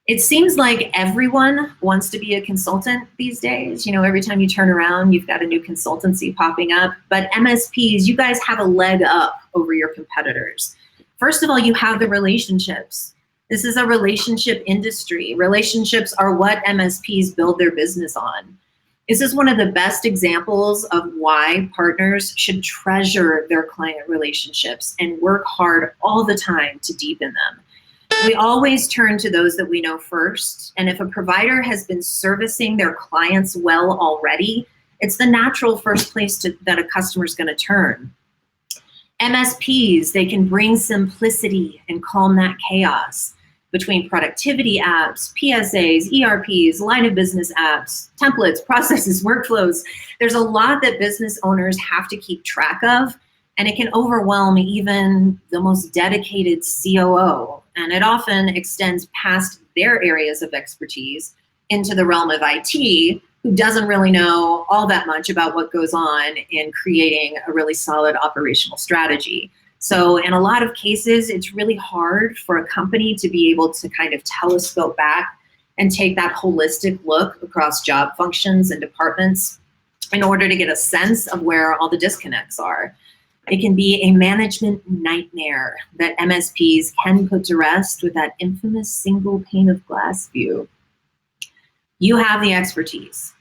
It seems like everyone wants to be a consultant these days. You know, every time you turn around, you've got a new consultancy popping up. But MSPs, you guys have a leg up over your competitors. First of all, you have the relationships. This is a relationship industry. Relationships are what MSPs build their business on. This is one of the best examples of why partners should treasure their client relationships and work hard all the time to deepen them. We always turn to those that we know first, and if a provider has been servicing their clients well already, it's the natural first place that a customer is going to turn. MSPs, they can bring simplicity and calm that chaos between productivity apps, PSAs, ERPs, line of business apps, templates, processes, workflows. There's a lot that business owners have to keep track of, and it can overwhelm even the most dedicated COO. And it often extends past their areas of expertise into the realm of IT, who doesn't really know all that much about what goes on in creating a really solid operational strategy. So in a lot of cases, it's really hard for a company to be able to kind of telescope back and take that holistic look across job functions and departments in order to get a sense of where all the disconnects are. It can be a management nightmare that MSPs can put to rest with that infamous single pane of glass view. You have the expertise.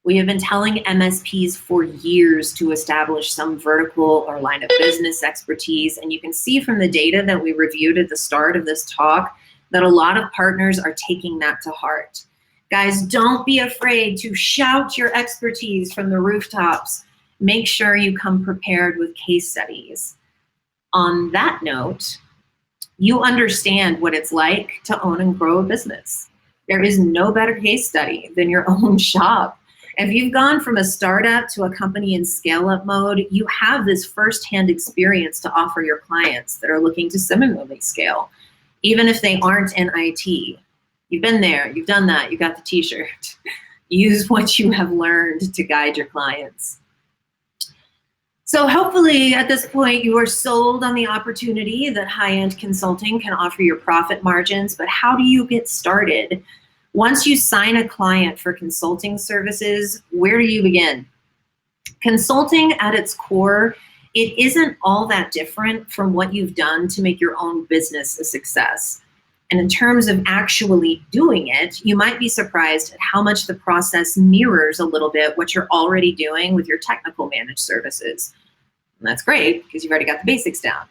We have been telling MSPs for years to establish some vertical or line of business expertise, and you can see from the data that we reviewed at the start of this talk that a lot of partners are taking that to heart. Guys, don't be afraid to shout your expertise from the rooftops. Make sure you come prepared with case studies. On that note, you understand what it's like to own and grow a business. There is no better case study than your own shop. If you've gone from a startup to a company in scale-up mode, you have this firsthand experience to offer your clients that are looking to similarly scale, even if they aren't in IT. You've been there, you've done that, you got the t-shirt. Use what you have learned to guide your clients. So hopefully at this point you are sold on the opportunity that high-end consulting can offer your profit margins, but how do you get started? Once you sign a client for consulting services, where do you begin? Consulting at its core, it isn't all that different from what you've done to make your own business a success. And in terms of actually doing it, you might be surprised at how much the process mirrors a little bit what you're already doing with your technical managed services. And that's great because you've already got the basics down.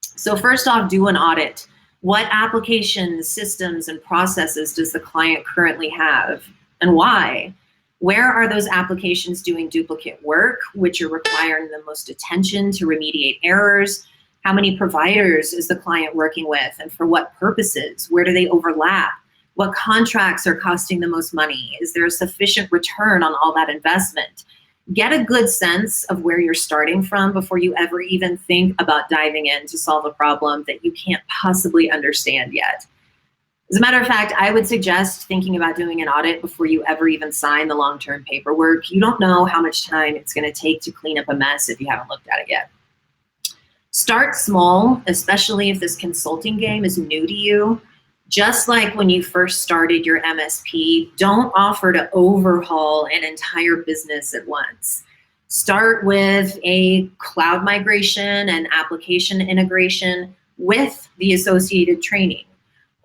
So first off, do an audit. What applications, systems, and processes does the client currently have, and why? Where are those applications doing duplicate work, which are requiring the most attention to remediate errors? How many providers is the client working with, and for what purposes? Where do they overlap? What contracts are costing the most money? Is there a sufficient return on all that investment? Get a good sense of where you're starting from before you ever even think about diving in to solve a problem that you can't possibly understand yet. As a matter of fact, I would suggest thinking about doing an audit before you ever even sign the long-term paperwork. You don't know how much time it's going to take to clean up a mess if you haven't looked at it yet. Start small, especially if this consulting game is new to you. Just like when you first started your MSP, don't offer to overhaul an entire business at once. Start with a cloud migration and application integration with the associated training,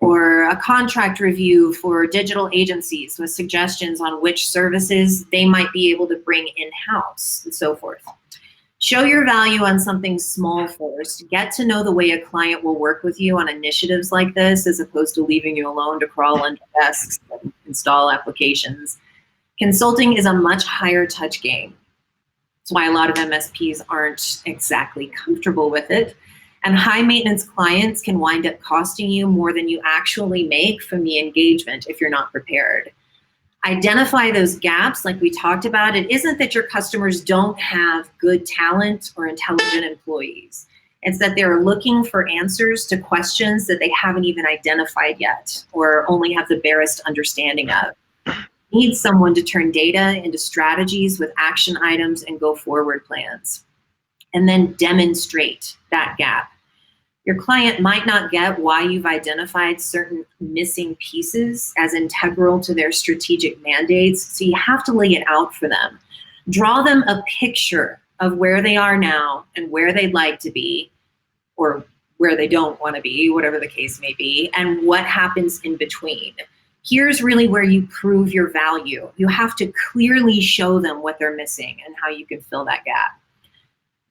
or a contract review for digital agencies with suggestions on which services they might be able to bring in-house, and so forth. Show your value on something small first. Get to know the way a client will work with you on initiatives like this, as opposed to leaving you alone to crawl under desks and install applications. Consulting is a much higher touch game. That's why a lot of MSPs aren't exactly comfortable with it. And high maintenance clients can wind up costing you more than you actually make from the engagement if you're not prepared. Identify those gaps like we talked about. It isn't that your customers don't have good talent or intelligent employees. It's that they're looking for answers to questions that they haven't even identified yet or only have the barest understanding of. Need someone to turn data into strategies with action items and go forward plans. And then demonstrate that gap. Your client might not get why you've identified certain missing pieces as integral to their strategic mandates, so you have to lay it out for them. Draw them a picture of where they are now and where they'd like to be, or where they don't want to be, whatever the case may be, and what happens in between. Here's really where you prove your value. You have to clearly show them what they're missing and how you can fill that gap.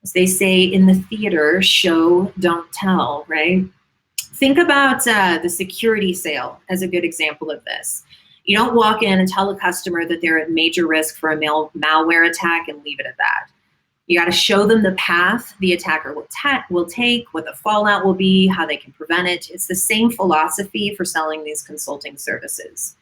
As they say in the theater, show, don't tell, right? Think about the security sale as a good example of this. You don't walk in and tell a customer that they're at major risk for a malware attack and leave it at that. You got to show them the path the attacker will take, what the fallout will be, how they can prevent it. It's the same philosophy for selling these consulting services.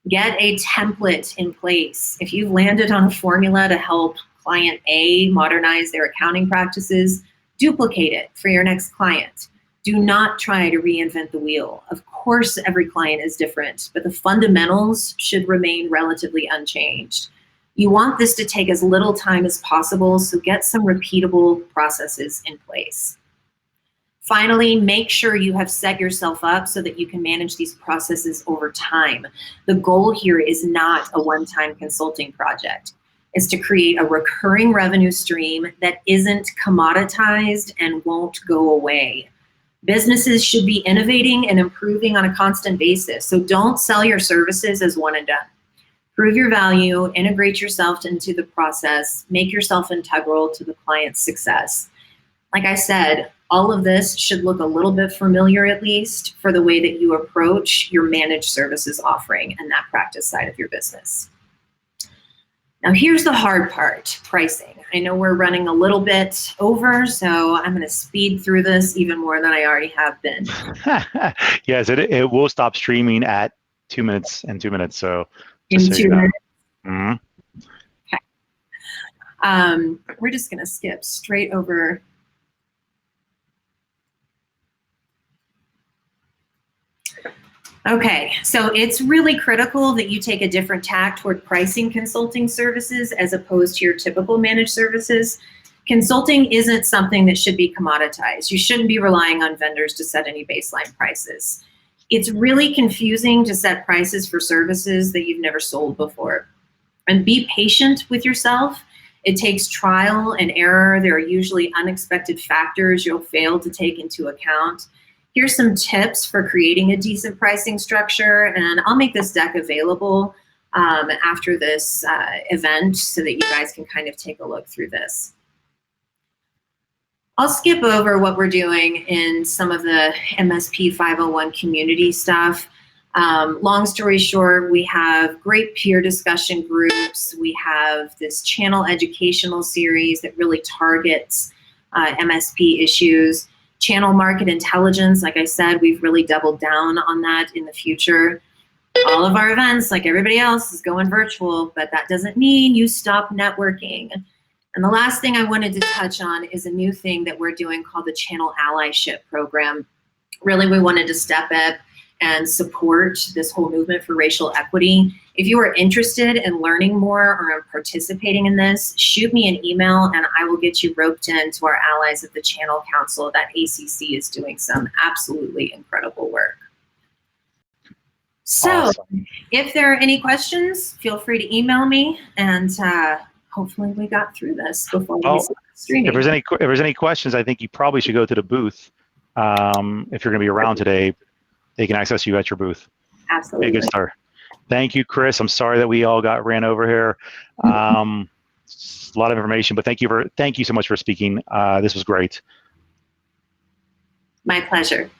Get a template in place. If you've landed on a formula to help client A modernize their accounting practices, duplicate it for your next client. Do not try to reinvent the wheel. Of course, every client is different, but the fundamentals should remain relatively unchanged. You want this to take as little time as possible, so get some repeatable processes in place. Finally, make sure you have set yourself up so that you can manage these processes over time. The goal here is not a one-time consulting project. It's to create a recurring revenue stream that isn't commoditized and won't go away. Businesses should be innovating and improving on a constant basis, so don't sell your services as one and done. Prove your value, integrate yourself into the process, make yourself integral to the client's success. Like I said, all of this should look a little bit familiar, at least, for the way that you approach your managed services offering and that practice side of your business. Now, here's the hard part, pricing. I know we're running a little bit over, so I'm going to speed through this even more than I already have been. Yes, it will stop streaming at 2 minutes and 2 minutes. So In 2 minutes. Mm-hmm. Okay. We're just going to skip straight over. Okay, so it's really critical that you take a different tack toward pricing consulting services as opposed to your typical managed services. Consulting isn't something that should be commoditized. You shouldn't be relying on vendors to set any baseline prices. It's really confusing to set prices for services that you've never sold before. And be patient with yourself. It takes trial and error. There are usually unexpected factors you'll fail to take into account. Here's some tips for creating a decent pricing structure, and I'll make this deck available after this event so that you guys can kind of take a look through this. I'll skip over what we're doing in some of the MSP 501 community stuff. Long story short, we have great peer discussion groups. We have this channel educational series that really targets MSP issues. Channel market intelligence, like I said, we've really doubled down on that in the future. All of our events, like everybody else, is going virtual, but that doesn't mean you stop networking. And the last thing I wanted to touch on is a new thing that we're doing called the Channel Allyship Program. Really, we wanted to step up and support this whole movement for racial equity. If you are interested in learning more or in participating in this, shoot me an email and I will get you roped into our allies at the Channel Council. That ACC is doing some absolutely incredible work. So awesome. If there are any questions, feel free to email me, and hopefully we got through this before we start streaming. If there's any questions, I think you probably should go to the booth. If you're going to be around today, they can access you at your booth. Absolutely. Hey, good start. Thank you, Chris. I'm sorry that we all ran over here. A lot of information, but thank you so much for speaking. This was great. My pleasure.